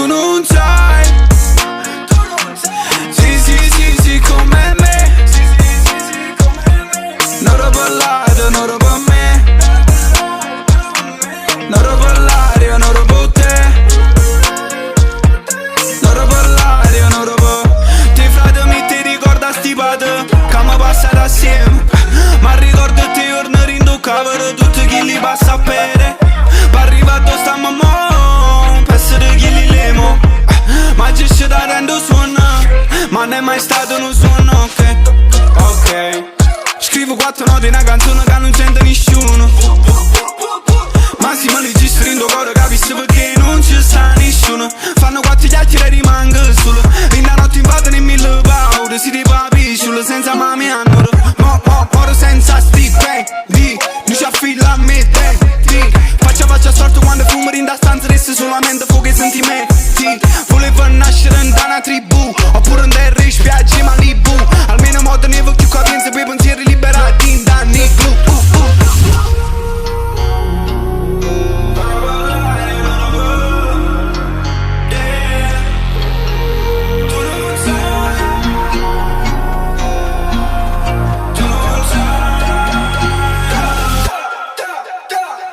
Tu non sai, sì sì sì sì come me. Non lo parlare, non lo per me. Non lo parlare, non lo per te. Non lo parlare, non lo per. Te frate mi ti ricorda sti pate che mi passate assieme. Ma ricordo te giorni rinducavano tutti chi li passa a pere. Per arrivato stiamo mo, per essere chi li lemo. Ma ci c'è da rendo suono, ma non è mai stato un suono, ok? Ok. Scrivo 4 note in una canzone che non sente nessuno. Ma si mi registro in tuo cuore, capisci perché non ci sta nessuno. Fanno 4 chiacchiere e rimango solo. In la notte invadono in 1000 paure. Si ripa pisciolo senza mami a nord. Moro senza stipendi, non ci affila a me denti. Faccia storto quando fumo in da stanza, resta solamente fuoco e sentimenti. Volevo nascere in una tribù, oppure in terra in spiagge Malibu. Almeno modo ne più capienza per pensieri liberati in danni blu.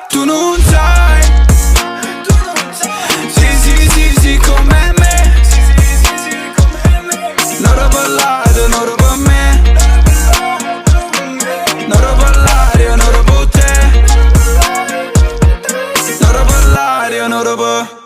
Tu non sai, sì sì sì sì come me. Non lo parlare, non lo per me. Non lo parlare, non lo per te. Non lo parlare, non lo per.